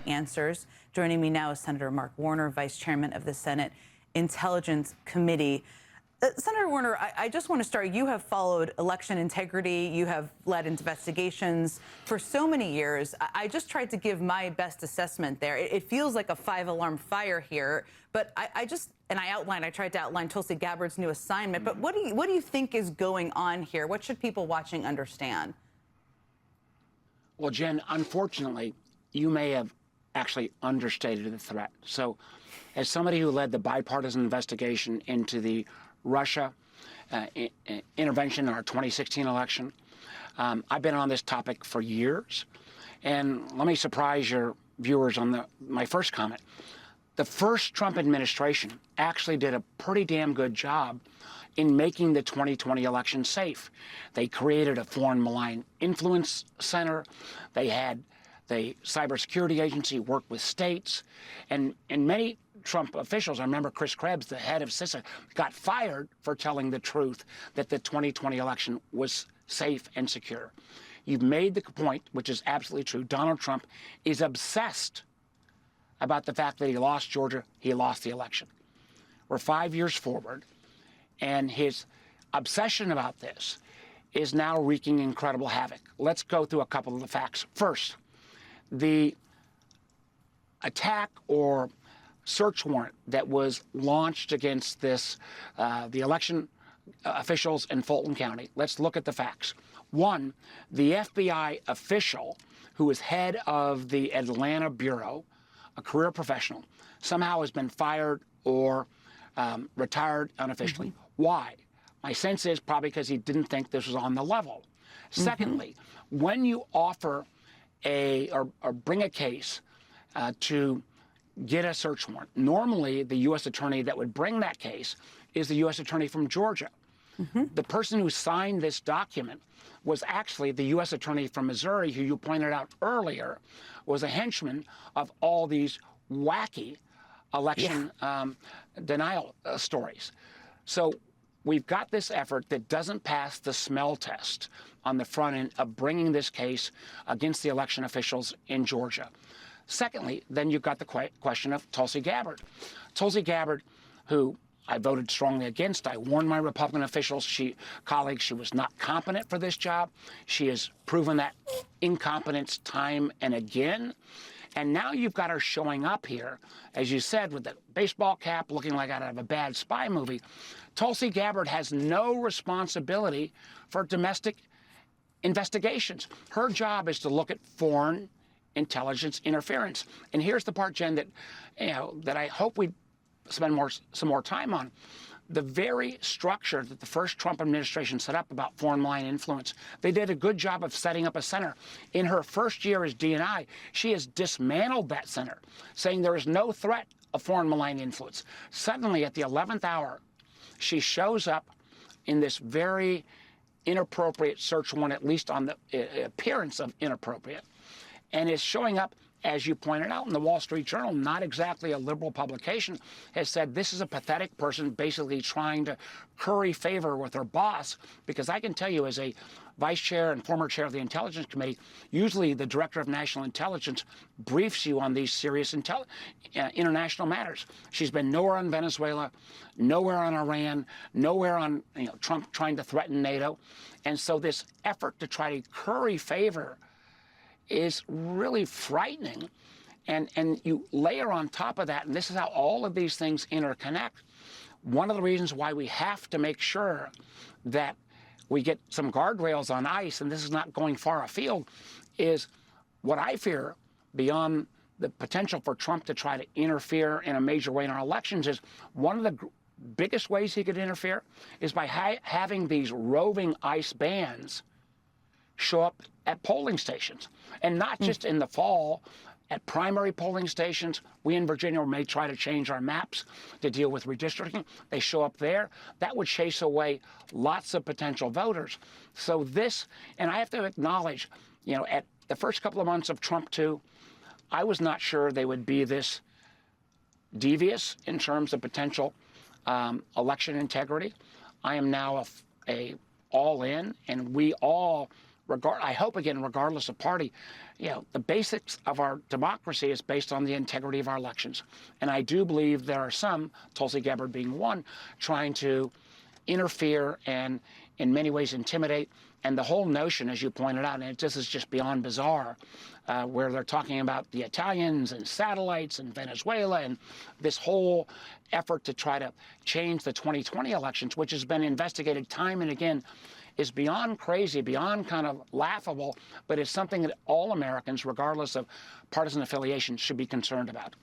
answers. Joining me now is Senator Mark Warner, Vice Chairman of the Senate Intelligence Committee. Senator Warner, I just want to start. You have followed election integrity. You have led investigations for so many years. I just tried to give my best assessment there. It feels like a five-alarm fire here, but I tried to outline Tulsi Gabbard's new assignment. But what do you think is going on here? What should people watching understand? Well, Jen, unfortunately, you may have actually understated the threat. So as somebody who led the bipartisan investigation into the Russia intervention in our 2016 election, I've been on this topic for years. And let me surprise your viewers on my first comment. The first Trump administration actually did a pretty damn good job in making the 2020 election safe. They created a foreign malign influence center. They had the cybersecurity agency work with states, and many Trump officials, I remember Chris Krebs, the head of CISA, got fired for telling the truth that the 2020 election was safe and secure. You've made the point, which is absolutely true. Donald Trump is obsessed about the fact that he lost Georgia, he lost the election. We're 5 years forward, and his obsession about this is now wreaking incredible havoc. Let's go through a couple of the facts. First, the attack or search warrant that was launched against this, the election officials in Fulton County. Let's look at the facts. One, the FBI official who is head of the Atlanta Bureau, a career professional, somehow has been fired or retired unofficially. Why? My sense is probably because he didn't think this was on the level. Secondly, when you offer or bring a case to get a search warrant, normally the U.S. attorney that would bring that case is the U.S. attorney from Georgia. The person who signed this document was actually the U.S. attorney from Missouri, who you pointed out earlier was a henchman of all these wacky election denial stories. So we've got this effort that doesn't pass the smell test on the front end of bringing this case against the election officials in Georgia. Secondly, then you've got the question of Tulsi Gabbard. Tulsi Gabbard, who I voted strongly against. I warned my Republican officials, colleagues, she was not competent for this job. She has proven that incompetence time and again. And now you've got her showing up here, as you said, with the baseball cap looking like out of a bad spy movie. Tulsi Gabbard has no responsibility for domestic investigations. Her job is to look at foreign intelligence interference. And here's the part, Jen, that that I hope we spend some more time on. The very structure that the first Trump administration set up about foreign malign influence, they did a good job of setting up a center. In her first year as DNI, she has dismantled that center, saying there is no threat of foreign malign influence. Suddenly, at the 11th hour, she shows up in this very inappropriate search warrant, at least on the appearance of inappropriate, and is showing up, as you pointed out in the Wall Street Journal, not exactly a liberal publication, has said this is a pathetic person basically trying to curry favor with her boss. Because I can tell you, as a vice chair and former chair of the Intelligence Committee, usually the director of national intelligence briefs you on these serious international matters. She's been nowhere on Venezuela, nowhere on Iran, nowhere on Trump trying to threaten NATO. And so this effort to try to curry favor is really frightening. And you layer on top of that, and this is how all of these things interconnect, one of the reasons why we have to make sure that we get some guardrails on ICE, and this is not going far afield, is what I fear beyond the potential for Trump to try to interfere in a major way in our elections is one of the biggest ways he could interfere is by having these roving ICE bands show up at polling stations, and not just in the fall at primary polling stations. We in Virginia may try to change our maps to deal with redistricting. They show up there. That would chase away lots of potential voters. So this, and I have to acknowledge, at the first couple of months of Trump 2, I was not sure they would be this devious in terms of potential election integrity. I am now a all in, and we all I hope, again, regardless of party, the basics of our democracy is based on the integrity of our elections. And I do believe there are some, Tulsi Gabbard being one, trying to interfere and in many ways intimidate. And the whole notion, as you pointed out, and this is just beyond bizarre, where they're talking about the Italians and satellites and Venezuela and this whole effort to try to change the 2020 elections, which has been investigated time and again, is beyond crazy, beyond kind of laughable, but it's something that all Americans, regardless of partisan affiliation, should be concerned about.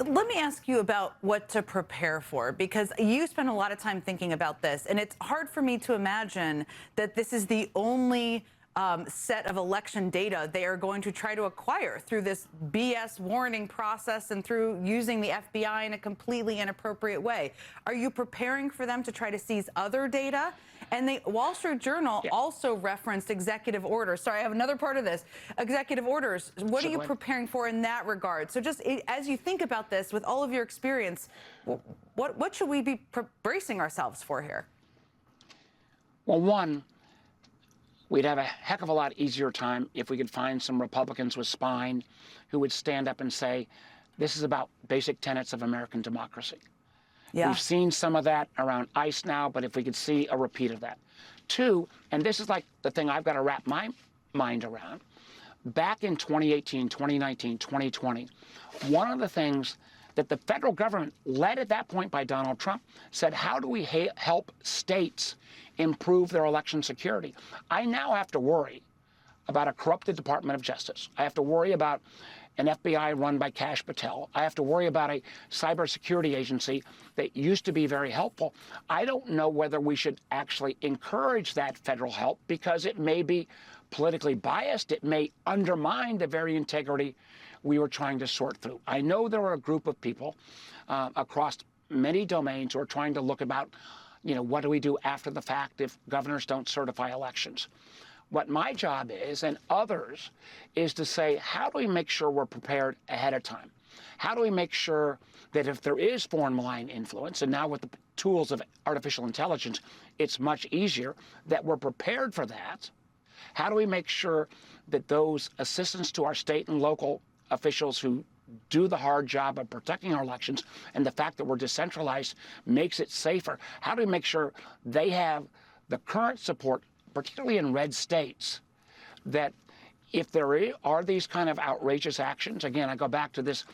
Let me ask you about what to prepare for, because you spend a lot of time thinking about this, and it's hard for me to imagine that this is the only set of election data they are going to try to acquire through this BS warning process and through using the FBI in a completely inappropriate way. Are you preparing for them to try to seize other data? And the Wall Street Journal also referenced executive orders. Sorry, I have another part of this. Executive orders. What are you preparing for in that regard? So just as you think about this, with all of your experience, what should we be bracing ourselves for here? Well, one, we'd have a heck of a lot easier time if we could find some Republicans with spine who would stand up and say, this is about basic tenets of American democracy. Yeah. We've seen some of that around ICE now, but if we could see a repeat of that. Two, and this is like the thing I've got to wrap my mind around, back in 2018, 2019, 2020, one of the things that the federal government, led at that point by Donald Trump, said, how do we help states improve their election security? I now have to worry about a corrupted Department of Justice. I have to worry about an FBI run by Kash Patel. I have to worry about a cybersecurity agency that used to be very helpful. I don't know whether we should actually encourage that federal help because it may be politically biased. It may undermine the very integrity we were trying to sort through. I know there are a group of people across many domains who are trying to look about, what do we do after the fact if governors don't certify elections? What my job is, and others, is to say, how do we make sure we're prepared ahead of time? How do we make sure that if there is foreign malign influence, and now with the tools of artificial intelligence, it's much easier, that we're prepared for that? How do we make sure that those assistants to our state and local officials who do the hard job of protecting our elections, and the fact that we're decentralized makes it safer? How do we make sure they have the current support, particularly in red states, that if there are these kind of outrageous actions, again, I go back to this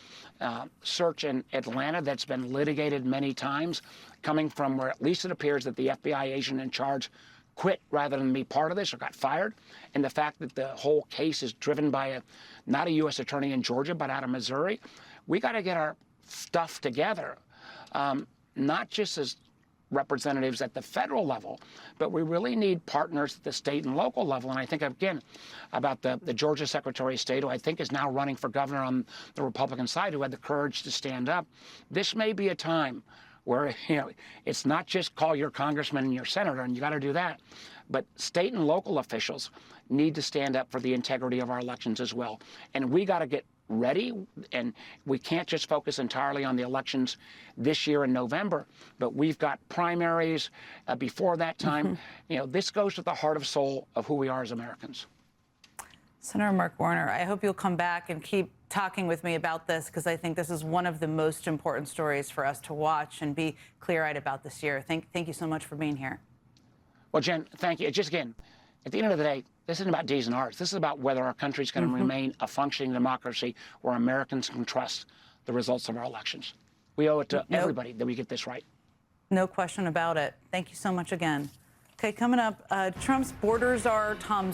search in Atlanta that's been litigated many times, coming from where at least it appears that the FBI agent in charge quit rather than be part of this or got fired, and the fact that the whole case is driven by not a U.S. attorney in Georgia, but out of Missouri. We got to get our stuff together, not just as representatives at the federal level, but we really need partners at the state and local level. And I think, again, about the Georgia Secretary of State, who I think is now running for governor on the Republican side, who had the courage to stand up. This may be a time where, it's not just call your congressman and your senator, and you got to do that, but state and local officials need to stand up for the integrity of our elections as well. And we got to get ready, and we can't just focus entirely on the elections this year in November, but we've got primaries before that time. This goes to the heart of soul of who we are as Americans. Senator Mark Warner, I hope you'll come back and keep talking with me about this, because I think this is one of the most important stories for us to watch and be clear-eyed about this year. Thank you so much for being here. Well, Jen, thank you. Just again, at the end of the day, this isn't about D's and R's. This is about whether our country is going to remain a functioning democracy where Americans can trust the results of our elections. We owe it to everybody that we get this right. No question about it. Thank you so much again. Okay, coming up, Trump's border czar Tom